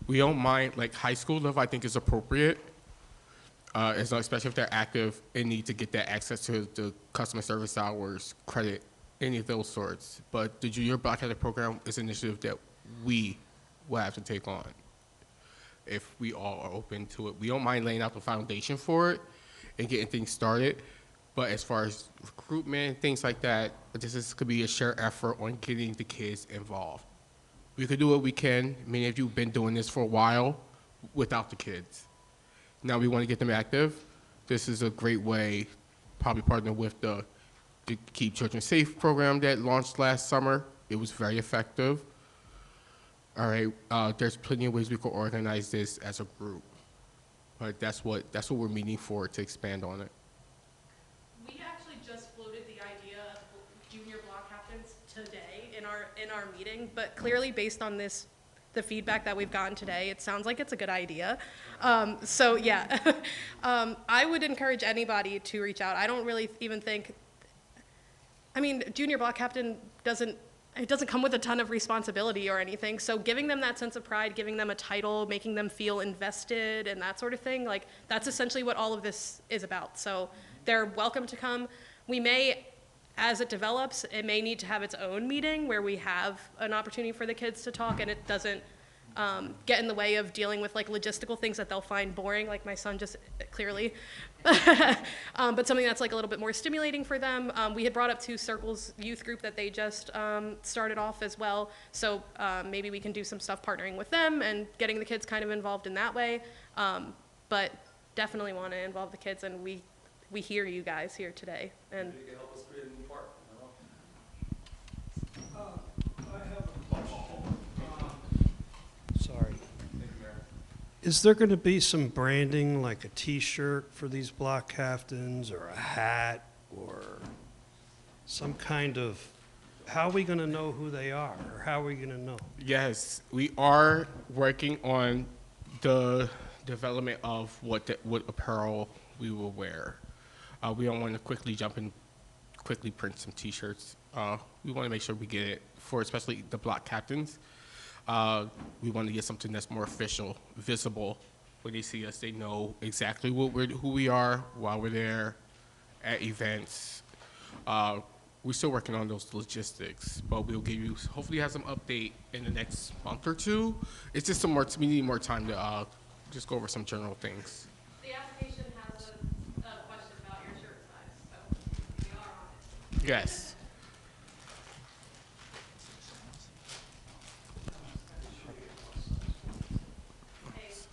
We don't mind, like high school level I think is appropriate, especially if they're active and need to get that access to the customer service hours, credit, any of those sorts. But the Junior Block Captain program is an initiative that we will have to take on if we all are open to it. We don't mind laying out the foundation for it and getting things started. But as far as recruitment, things like that, could be a shared effort on getting the kids involved. We could do what we can. Many of you have been doing this for a while without the kids. Now we want to get them active. This is a great way, probably partner with the Keep Children Safe program that launched last summer. It was very effective. All right, there's plenty of ways we could organize this as a group, but that's what we're meeting for, to expand on it. We actually just floated the idea of junior block captains today in our meeting, but clearly based on the feedback that we've gotten today, it sounds like it's a good idea. So yeah, I would encourage anybody to reach out. I don't really even think, junior block captain doesn't come with a ton of responsibility or anything. So giving them that sense of pride, giving them a title, making them feel invested and that sort of thing, like that's essentially what all of this is about. So they're welcome to come. We may, as it develops, it may need to have its own meeting where we have an opportunity for the kids to talk and it doesn't get in the way of dealing with like logistical things that they'll find boring, like my son just clearly. But something that's like a little bit more stimulating for them. We had brought up Two Circles youth group that they just started off as well. So maybe we can do some stuff partnering with them and getting the kids kind of involved in that way. But definitely want to involve the kids, and we hear you guys here today. And Maybe you can help us create a new park. Sorry. Is there going to be some branding, like a T-shirt for these block captains, or a hat, or some kind of, how are we going to know who they are, or how are we going to know? Yes, we are working on the development of what apparel we will wear. We don't want to quickly jump in, quickly print some T-shirts. We want to make sure we get it for especially the block captains. We want to get something that's more official, visible. When they see us, they know exactly who we are while we're there at events. We're still working on those logistics, but we'll give you, hopefully have some update in the next month or two. It's just we need more time to just go over some general things. the application has a question about your shirt size, so we are on it. Yes.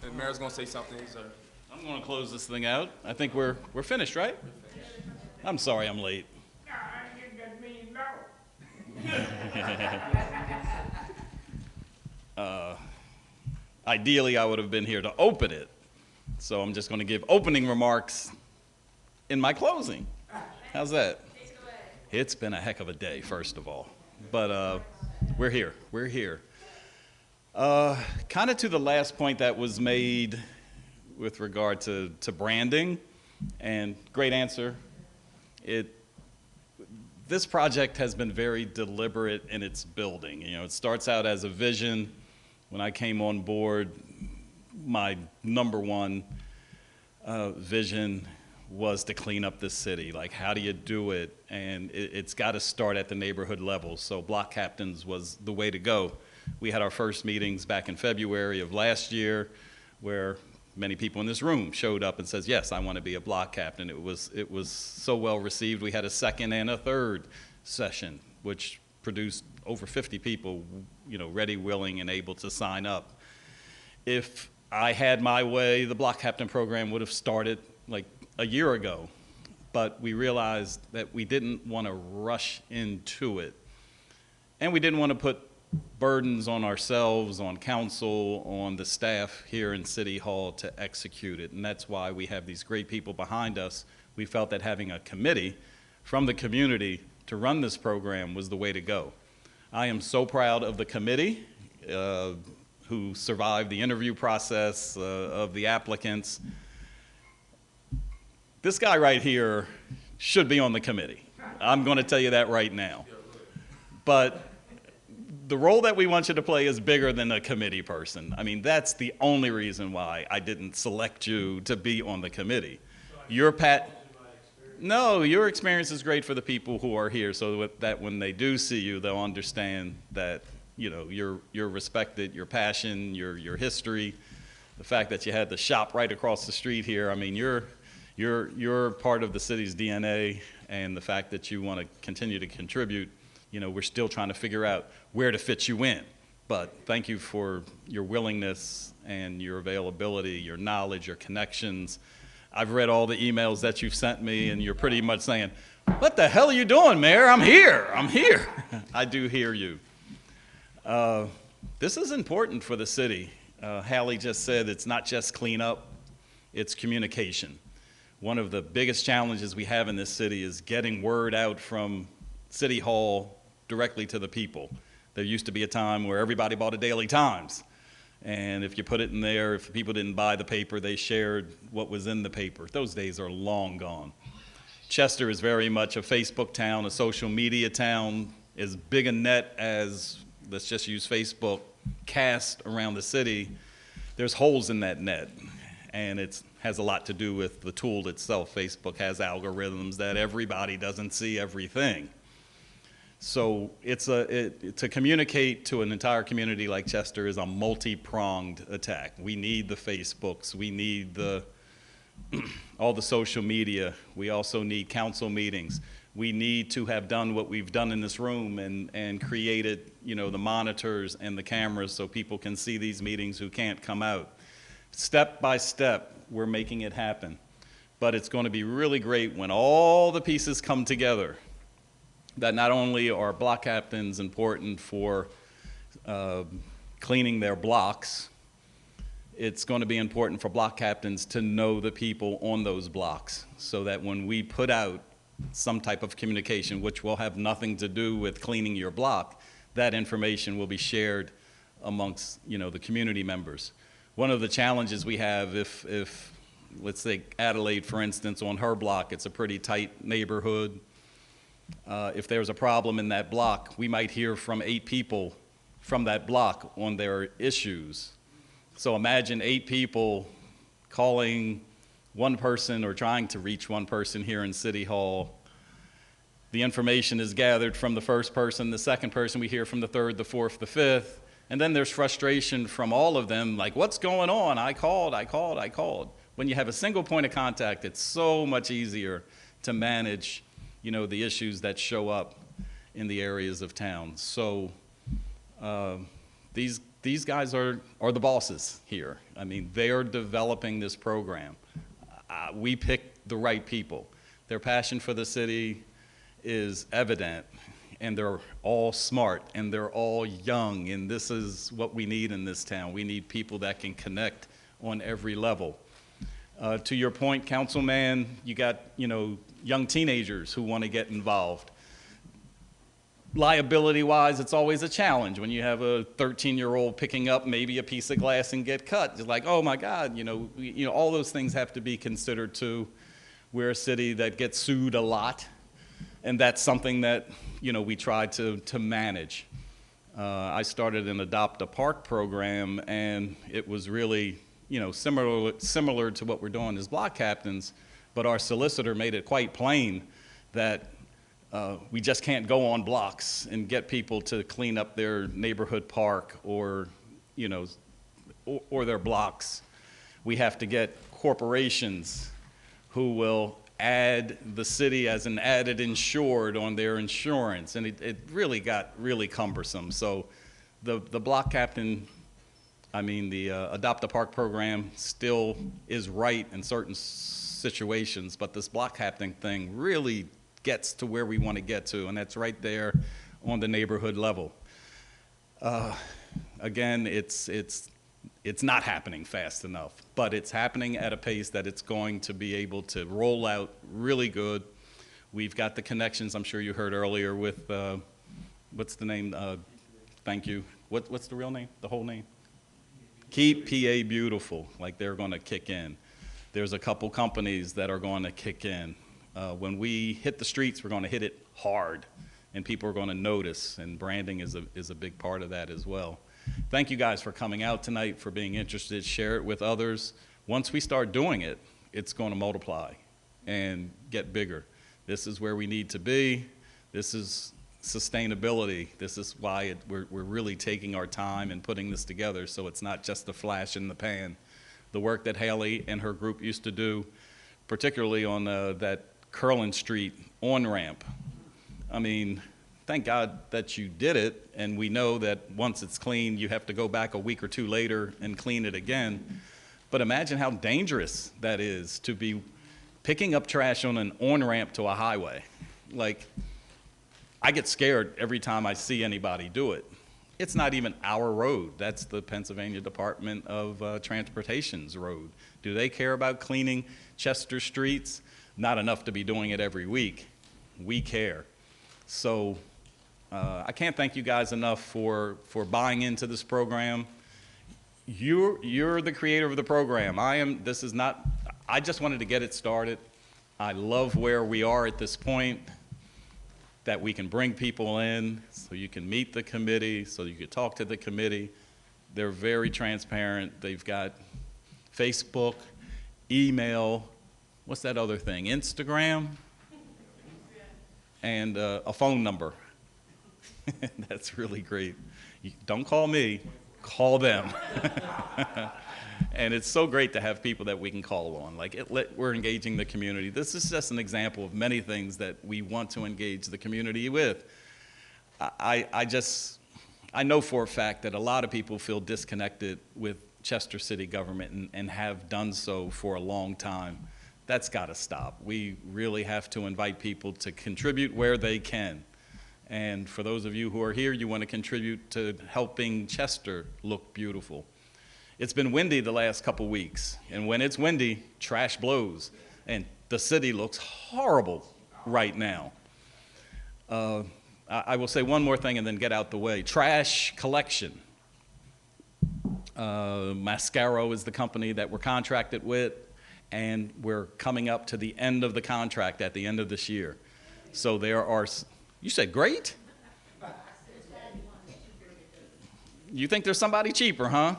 And Mayor's gonna say something, so. I'm going to close this thing out. I think we're finished, right? I'm sorry I'm late. Ideally, I would have been here to open it. So I'm just going to give opening remarks in my closing. How's that? It's been a heck of a day, first of all. But we're here. We're here. Kind of to the last point that was made with regard to branding, and great answer. This project has been very deliberate in its building. You know, it starts out as a vision. When I came on board, my number one vision was to clean up this city. Like, how do you do it? And it's got to start at the neighborhood level. So block captains was the way to go. We had our first meetings back in February of last year, where many people in this room showed up and says, yes, I want to be a block captain. It was so well received. We had a second and a third session, which produced over 50 people, you know, ready, willing, and able to sign up. If I had my way, the block captain program would have started like a year ago, but we realized that we didn't want to rush into it. And we didn't want to put burdens on ourselves, on council, on the staff here in City Hall to execute it. And that's why we have these great people behind us. We felt that having a committee from the community to run this program was the way to go. I am so proud of the committee who survived the interview process of the applicants. This guy right here should be on the committee. I'm going to tell you that right now. But the role that we want you to play is bigger than a committee person. I mean, that's the only reason why I didn't select you to be on the committee. Your experience is great for the people who are here, so that when they do see you, they'll understand that, you know, you're respected, your passion, your history, the fact that you had the shop right across the street here. I mean, you're part of the city's DNA, and the fact that you want to continue to contribute. You know, we're still trying to figure out where to fit you in. But thank you for your willingness and your availability, your knowledge, your connections. I've read all the emails that you've sent me, and you're pretty much saying, what the hell are you doing, Mayor? I'm here. I'm here. I do hear you. This is important for the city. Hallie just said it's not just cleanup, it's communication. One of the biggest challenges we have in this city is getting word out from City Hall directly to the people. There used to be a time where everybody bought a Daily Times. And if you put it in there, if people didn't buy the paper, they shared what was in the paper. Those days are long gone. Chester is very much a Facebook town, a social media town, as big a net as, let's just use Facebook, cast around the city. There's holes in that net. And it has a lot to do with the tool itself. Facebook has algorithms that everybody doesn't see everything. So to communicate to an entire community like Chester is a multi-pronged attack. We need the Facebooks, we need all the social media, we also need council meetings. We need to have done what we've done in this room and created, you know, the monitors and the cameras so people can see these meetings who can't come out. Step by step, we're making it happen. But it's going to be really great when all the pieces come together, that not only are block captains important for cleaning their blocks, it's going to be important for block captains to know the people on those blocks, so that when we put out some type of communication, which will have nothing to do with cleaning your block, that information will be shared amongst, you know, the community members. One of the challenges we have, if let's say Adelaide, for instance, on her block, it's a pretty tight neighborhood. If there's a problem in that block, we might hear from 8 people from that block on their issues. So imagine 8 people calling one person or trying to reach one person here in City Hall. The information is gathered from the first person, the second person we hear from the third, the fourth, the fifth, and then there's frustration from all of them, like, what's going on? I called. When you have a single point of contact, it's so much easier to manage, you know, the issues that show up in the areas of town. So these guys are the bosses here. I mean, they are developing this program. We picked the right people. Their passion for the city is evident, and they're all smart, and they're all young, and this is what we need in this town. We need people that can connect on every level. To your point, Councilman, you got, you know, young teenagers who want to get involved. Liability-wise, it's always a challenge when you have a 13-year-old picking up maybe a piece of glass and get cut. It's like, oh my God, you know, all those things have to be considered too. We're a city that gets sued a lot, and that's something that, you know, we try to manage. I started an Adopt a Park program, and it was really, you know, similar to what we're doing as block captains, but our solicitor made it quite plain that we just can't go on blocks and get people to clean up their neighborhood park or, you know, or their blocks. We have to get corporations who will add the city as an added insured on their insurance, and it really got really cumbersome. So the block captain, I mean, the Adopt a Park program still is right in certain situations, but this block captain thing really gets to where we want to get to, and that's right there on the neighborhood level. Again, it's not happening fast enough, but it's happening at a pace that it's going to be able to roll out really good. We've got the connections, I'm sure you heard earlier, with, what's the name? Thank you. What's the real name, the whole name? Keep PA Beautiful, like they're going to kick in. There's a couple companies that are going to kick in. When we hit the streets, we're going to hit it hard, and people are going to notice, and branding is a big part of that as well. Thank you guys for coming out tonight, for being interested. Share it with others. Once we start doing it, it's going to multiply and get bigger. This is where we need to be. This is sustainability. This is why we're really taking our time and putting this together, so it's not just a flash in the pan. The work that Haley and her group used to do, particularly on that Curlin Street on-ramp. I mean, thank God that you did it, and we know that once it's clean, you have to go back a week or two later and clean it again. But imagine how dangerous that is to be picking up trash on an on-ramp to a highway. Like, I get scared every time I see anybody do it. It's not even our road. That's the Pennsylvania Department of Transportation's road. Do they care about cleaning Chester streets? Not enough to be doing it every week. We care. So I can't thank you guys enough for buying into this program. You're the creator of the program. I just wanted to get it started. I love where we are at this point, that we can bring people in so you can meet the committee, so you can talk to the committee. They're very transparent. They've got Facebook, email, what's that other thing, Instagram? And a phone number. That's really great. Don't call me, call them. And it's so great to have people that we can call on. Like, we're engaging the community. This is just an example of many things that we want to engage the community with. I know for a fact that a lot of people feel disconnected with Chester city government and have done so for a long time. That's got to stop. We really have to invite people to contribute where they can. And for those of you who are here, you want to contribute to helping Chester look beautiful. It's been windy the last couple weeks, and when it's windy, trash blows, and the city looks horrible right now. I will say one more thing and then get out the way. Trash collection. Mascaro is the company that we're contracted with, and we're coming up to the end of the contract at the end of this year. So there are, you said great? You think there's somebody cheaper, huh?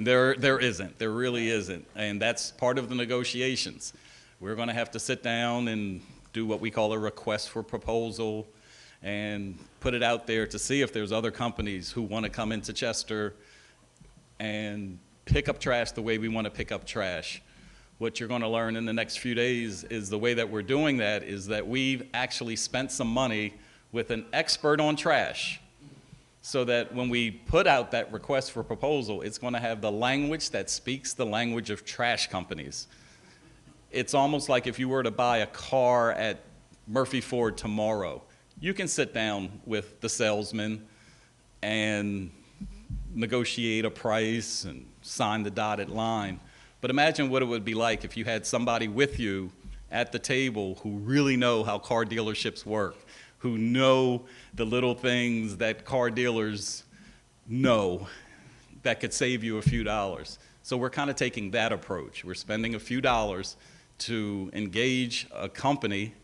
There isn't. There really isn't. And that's part of the negotiations. We're going to have to sit down and do what we call a request for proposal and put it out there to see if there's other companies who want to come into Chester and pick up trash the way we want to pick up trash. What you're going to learn in the next few days is the way that we're doing that is that we've actually spent some money with an expert on trash, so that when we put out that request for proposal, it's going to have the language that speaks the language of trash companies. It's almost like if you were to buy a car at Murphy Ford tomorrow, you can sit down with the salesman and negotiate a price and sign the dotted line. But imagine what it would be like if you had somebody with you at the table who really know how car dealerships work, who know the little things that car dealers know that could save you a few dollars. So we're kind of taking that approach. We're spending a few dollars to engage a company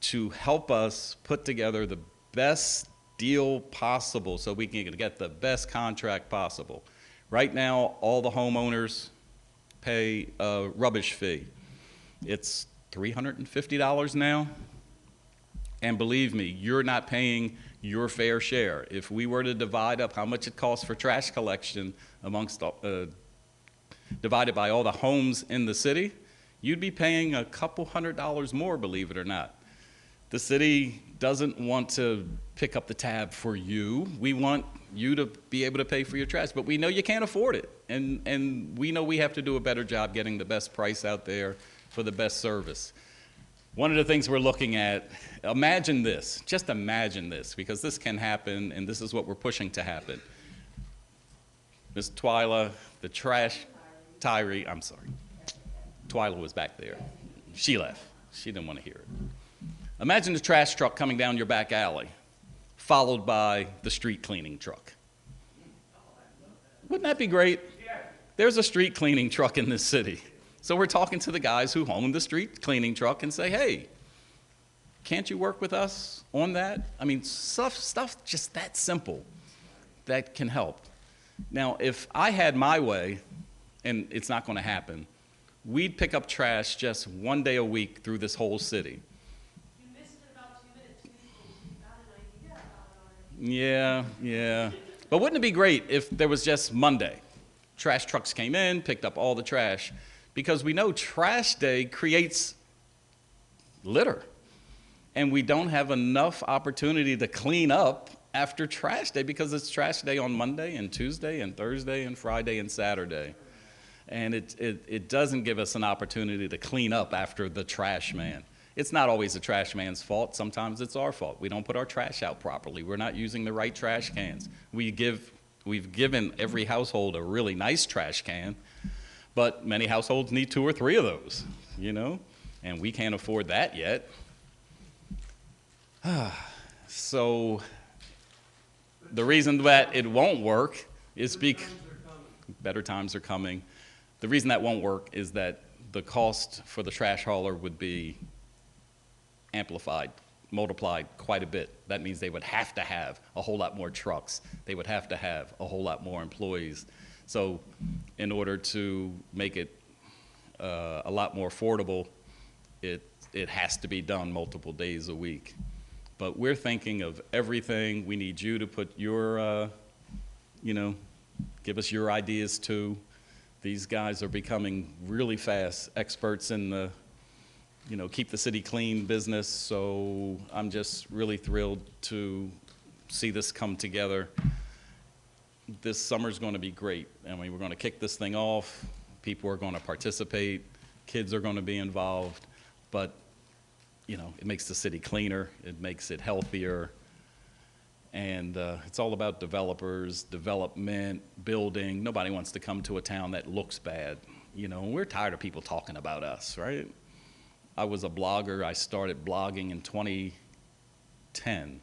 to help us put together the best deal possible so we can get the best contract possible. Right now, all the homeowners pay a rubbish fee. It's $350 now. And believe me, you're not paying your fair share. If we were to divide up how much it costs for trash collection amongst, divided by all the homes in the city, you'd be paying a couple $100 more, believe it or not. The city doesn't want to pick up the tab for you. We want you to be able to pay for your trash, but we know you can't afford it. And we know we have to do a better job getting the best price out there for the best service. One of the things we're looking at, imagine this, just imagine this, because this can happen, and this is what we're pushing to happen. Ms. Twyla, the trash, Tyree, I'm sorry. Twyla was back there. She left. She didn't want to hear it. Imagine the trash truck coming down your back alley, followed by the street cleaning truck. Wouldn't that be great? There's a street cleaning truck in this city. So we're talking to the guys who own the street cleaning truck and say, hey, can't you work with us on that? I mean, stuff just that simple that can help. Now, if I had my way, and it's not going to happen, we'd pick up trash just one day a week through this whole city. You missed it about 2 minutes. You got an idea about it already. Yeah. But wouldn't it be great if there was just Monday? Trash trucks came in, picked up all the trash. Because we know trash day creates litter. And we don't have enough opportunity to clean up after trash day because it's trash day on Monday and Tuesday and Thursday and Friday and Saturday. And it doesn't give us an opportunity to clean up after the trash man. It's not always the trash man's fault. Sometimes it's our fault. We don't put our trash out properly. We're not using the right trash cans. We've given every household a really nice trash can. But many households need 2 or 3 of those, you know, and we can't afford that yet. So the reason that it won't work is because better times are coming. The reason that won't work is that the cost for the trash hauler would be amplified, multiplied quite a bit. That means they would have to have a whole lot more trucks. They would have to have a whole lot more employees. So in order to make it a lot more affordable, it has to be done multiple days a week. But we're thinking of everything. We need you to put your, give us your ideas too. These guys are becoming really fast experts in the, keep the city clean business. So I'm just really thrilled to see this come together. this summer's going to be great. I mean, we're going to kick this thing off. People are going to participate. Kids are going to be involved. But, you know, it makes the city cleaner. It makes it healthier. And it's all about developers, development, building. Nobody wants to come to a town that looks bad. You know, we're tired of people talking about us, right? I was a blogger. I started blogging in 2010,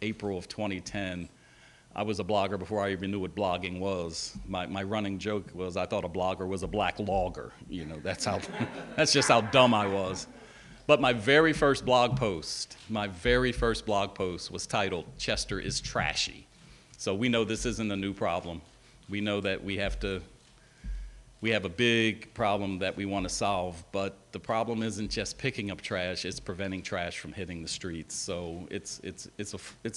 April of 2010. I was a blogger before I even knew what blogging was. My running joke was I thought a blogger was a black logger. You know, that's just how dumb I was. But my very first blog post was titled, "Chester is Trashy." So we know this isn't a new problem. We know that we have a big problem that we want to solve, but the problem isn't just picking up trash, it's preventing trash from hitting the streets. So it's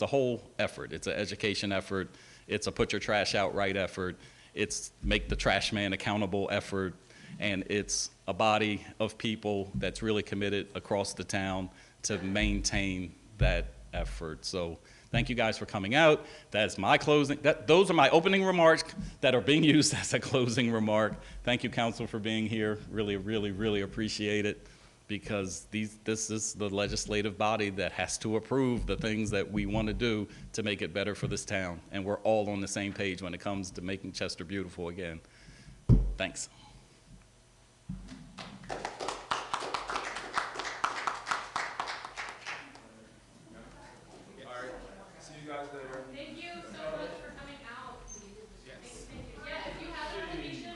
a whole effort. It's an education effort. It's a put your trash out right effort. It's make the trash man accountable effort. And it's a body of people that's really committed across the town to maintain that effort. So thank you guys for coming out. That's my closing. Those are my opening remarks that are being used as a closing remark. Thank you, council, for being here. Really, really, really appreciate it, because this is the legislative body that has to approve the things that we want to do to make it better for this town. And we're all on the same page when it comes to making Chester beautiful again. Thanks. Thank you so much for coming out. Yeah, if you have an application,